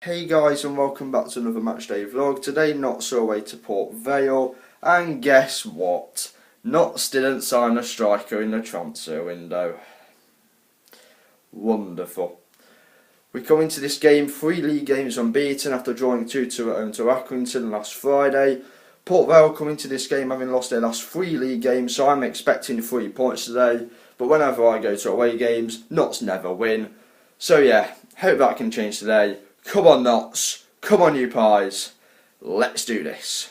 Hey guys, and welcome back to another matchday vlog. Today Notts are away to Port Vale, and guess what? Notts didn't sign a striker in the transfer window. Wonderful. We come into this game 3 league games unbeaten after drawing 2-2 at home to Accrington last Friday. Port Vale come into this game having lost their last 3 league games, so I'm expecting 3 points today. But whenever I go to away games, Notts never win. So yeah, hope that can change today. Come on Notts, come on you pies, let's do this.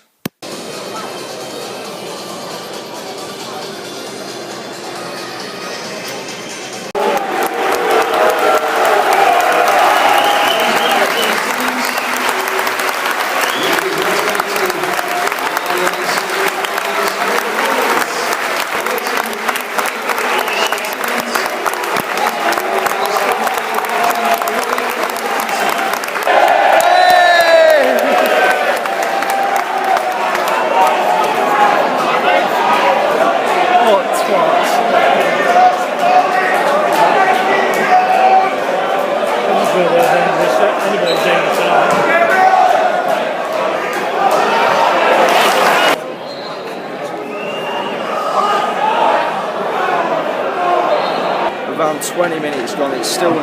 Around 20 minutes gone, it's still 0-0.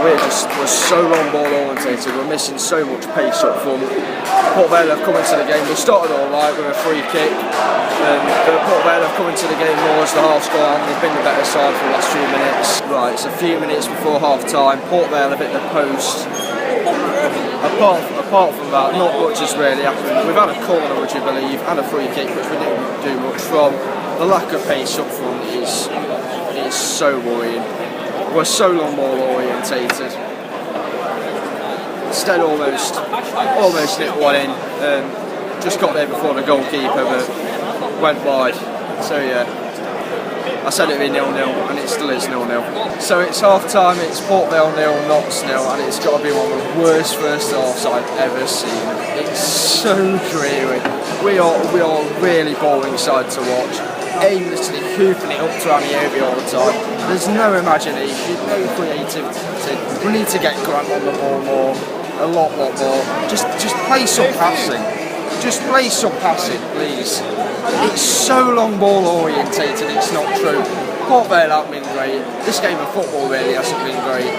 We're so long ball orientated, we're missing so much pace up front. Port Vale have come into the game, we started alright with a free kick, but Port Vale have come into the game more as the half score and they've been the better side for the last few minutes. Right, it's a few minutes before half time, Port Vale have hit the post. Apart from that, not much has really happened. We've had a corner, would you believe, and a free kick, which we didn't do much from. The lack of pace up front is so worrying. We're so long ball orientated. Stead almost nipped one in. Just got there before the goalkeeper, but went wide. So yeah, I said it'd be 0-0, and it still is 0-0. So it's half time. It's Port Vale 0, Notts 0, and it's got to be one of the worst first halves I've ever seen. It's so dreary. We are really boring side to watch. Aimlessly hooping it up to Ameobi all the time. There's no imagination, no creativity. We need to get Grant on the ball more, a lot more. Just play some passing. Just play some passing, please. It's so long ball orientated, it's not true. Port Vale haven't been great. This game of football really hasn't been great.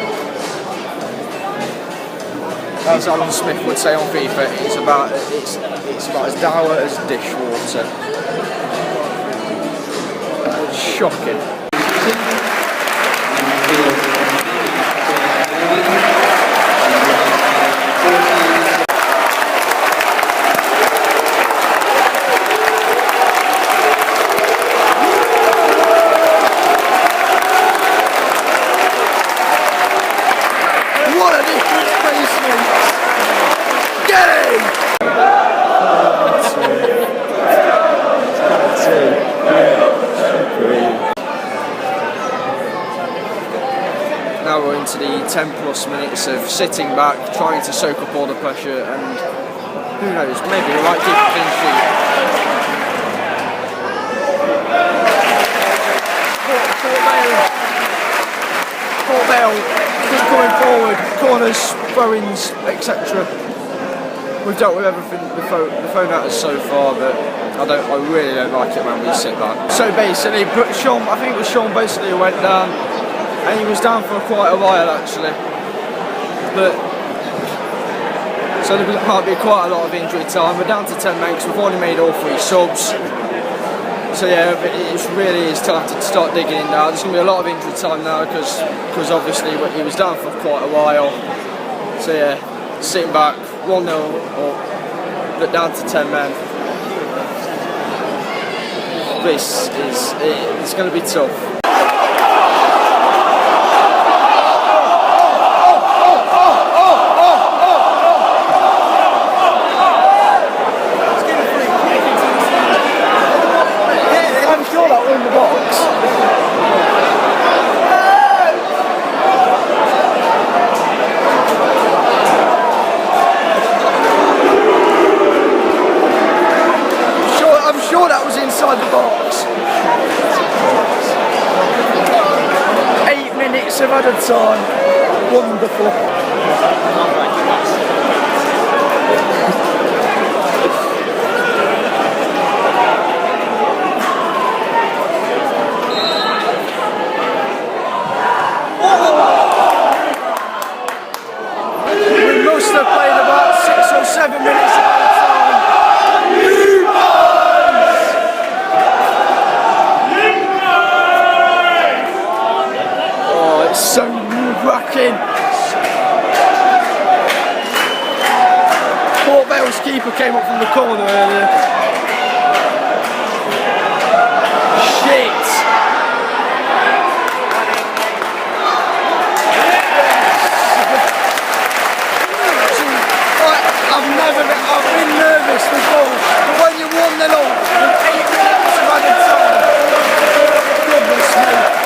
As Alan Smith would say on FIFA, it's about as dour as dishwater. Shocking. What a different placement! Get him! Now we're into the 10 plus minutes of sitting back, trying to soak up all the pressure, and who knows, maybe we might keep a clean sheet. Port Vale just coming forward, corners, throw-ins, etc. We've dealt with everything the phone at us so far, but I really don't like it when we sit back. So basically, I think it was Sean basically who went down. And he was down for quite a while actually, so there might be quite a lot of injury time. We're down to 10 men because we've only made all 3 subs. So yeah, it really is time to start digging in now. There's going to be a lot of injury time now because obviously he was down for quite a while. So yeah, sitting back, 1-0 up, but down to 10 men. It's going to be tough. inside the box. 8 minutes of added time. Wonderful. came up from the corner earlier. Shit! I've been nervous before, but when you 1-0 with 8 minutes of added time, goodness me.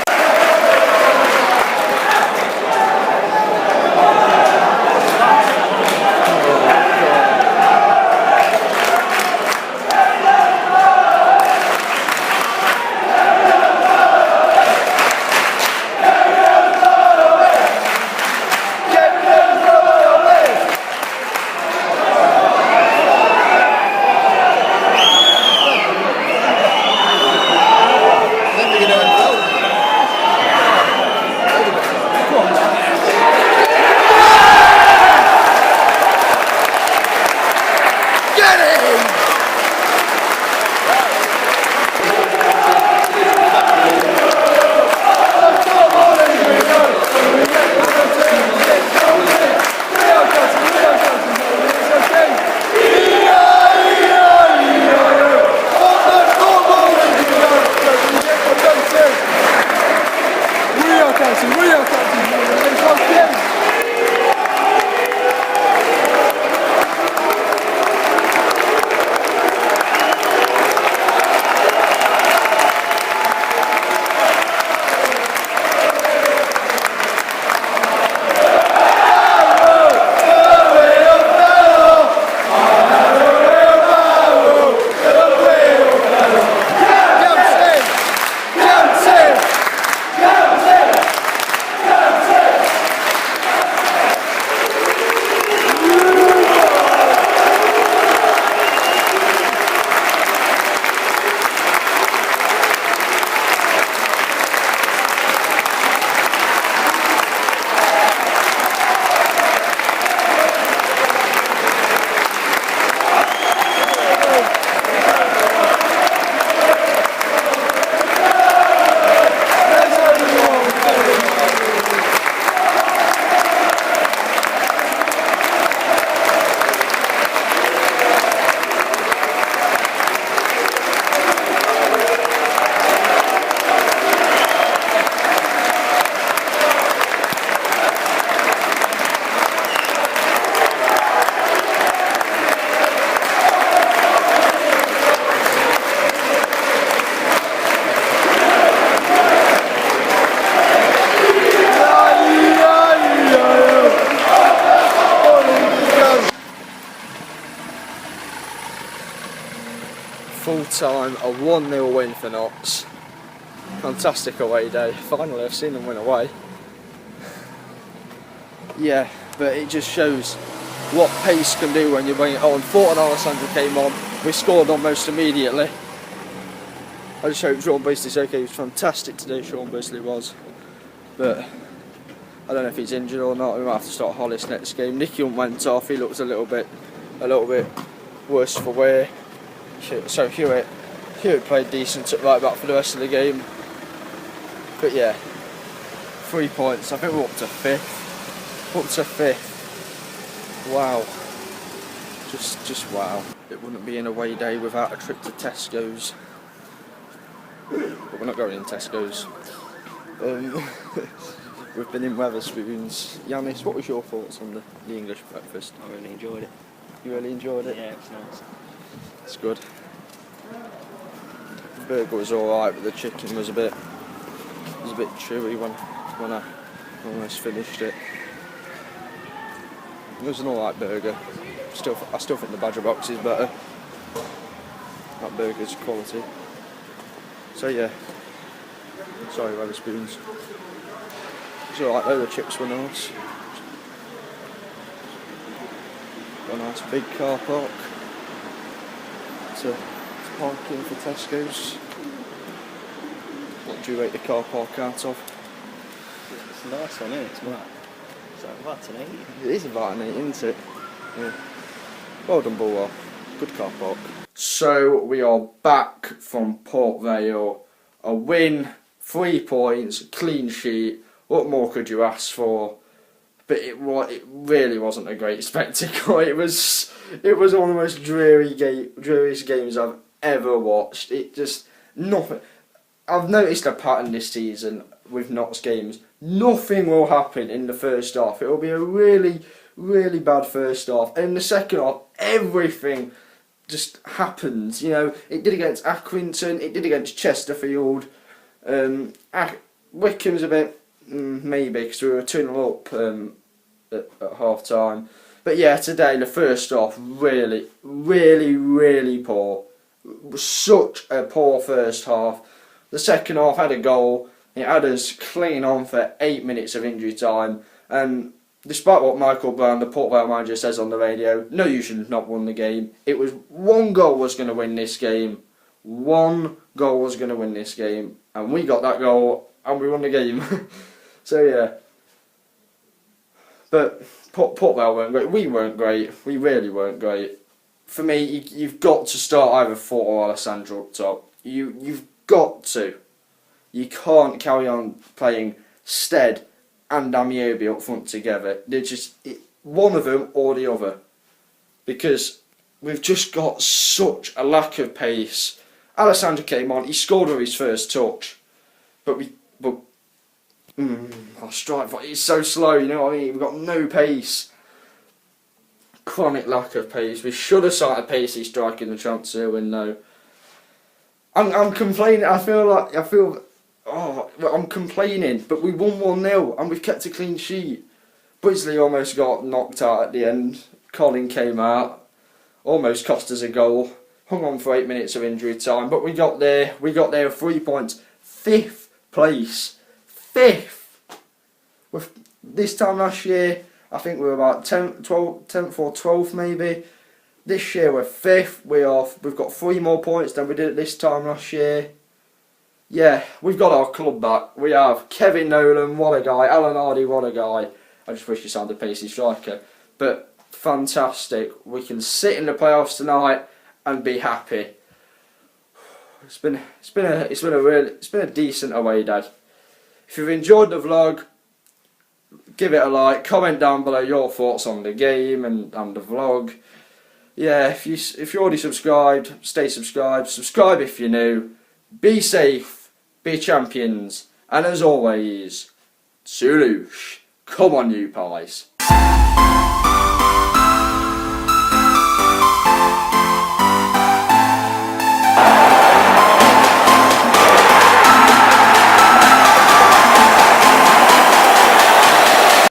Full time, a 1-0 win for Notts. Fantastic away day. Finally I've seen them win away. Yeah, but it just shows what pace can do when you bring it on. Forte and Alessandra came on, we scored almost immediately. I just hope Sean Brisley's okay. He was fantastic today, Sean Brisley was. But I don't know if he's injured or not. We might have to start Hollis next game. Nicky went off, he looks a little bit worse for wear. So Hewitt played decent at right back for the rest of the game. But yeah, 3 points. I think we're up to 5th. Up to 5th. Wow. Just wow. It wouldn't be an away day without a trip to Tesco's. But we're not going in Tesco's. We've been in Wetherspoons. Yanis, what was your thoughts on the English breakfast? I really enjoyed it. You really enjoyed it? Yeah, it was nice. It's good. The burger was alright, but the chicken was a bit chewy when I almost finished it. It was an alright burger. I still think the Badger box is better. That burger's quality. So yeah. Sorry, Wetherspoons. It's alright though, the chips were nice. Got a nice big car park to park in for Tesco's. What do you rate the car park out of? It's a nice one, isn't it? It's about an 8. It is about an 8, isn't it? Yeah. Well done, Worrall. Good car park. So we are back from Port Vale. A win, 3 points, clean sheet. What more could you ask for? but it really wasn't a great spectacle. It was one of the most dreariest games I've ever watched. It just nothing. I've noticed a pattern this season with Notts games. Nothing will happen in the first half. It will be a really, really bad first half, and in the second half, everything just happens. You know, it did against Accrington, it did against Chesterfield. Wycombe's a bit maybe because we were 2-0 up at half time. But yeah, today the first half really, really, really poor. It was such a poor first half. The second half had a goal. It had us clinging on for 8 minutes of injury time. And despite what Michael Brown, the Port Vale manager, says on the radio, no, you should have not won the game. It was one goal was going to win this game. One goal was going to win this game. And we got that goal and we won the game. So yeah. But Port Vale weren't great. We weren't great. We really weren't great. For me, you've got to start either Forte or Alessandra up top. You've got to. You can't carry on playing Stead and Ameobi up front together. They're just one of them or the other, because we've just got such a lack of pace. Alessandra came on. He scored with his first touch, but our strike is so slow. You know what I mean? We've got no pace. Chronic lack of pace. We should have started pacey striking the transfer window. I'm complaining. I'm complaining, but we won 1-0 and we've kept a clean sheet. Brisley almost got knocked out at the end. Collin came out, almost cost us a goal. Hung on for 8 minutes of injury time, but we got there. We got there with 3 points. 5th place. 5th. With this time last year, I think we were about 10th or 12th maybe. This year we're 5th. We've got 3 more points than we did at this time last year. Yeah, we've got our club back. We have Kevin Nolan, what a guy. Alan Hardy, what a guy. I just wish he sounded pacey striker. But fantastic. We can sit in the playoffs tonight and be happy. It's been a decent away day. If you've enjoyed the vlog, give it a like. Comment down below your thoughts on the game and the vlog. Yeah, if you already subscribed, stay subscribed. Subscribe if you're new. Be safe, be champions, and as always, Sulush, come on you pies.